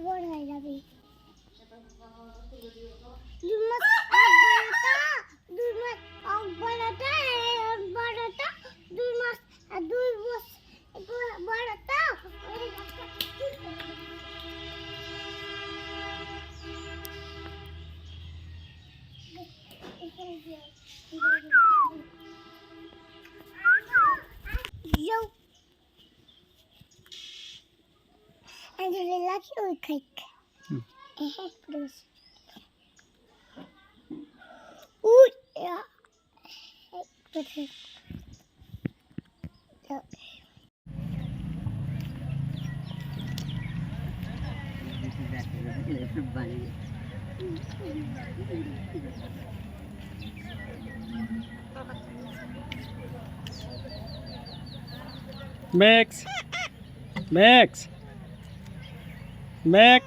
বড় হয়ে যাবে। দুই মাস আগ বাড়াটা, 2 মাস আগ বাড়াটা, বাড়াটা 2 মাস আর 2 বছর বাড়াটা। Yo, and the lucky we cake. Please. Ooh, yeah. Okay. Max, Max, Max.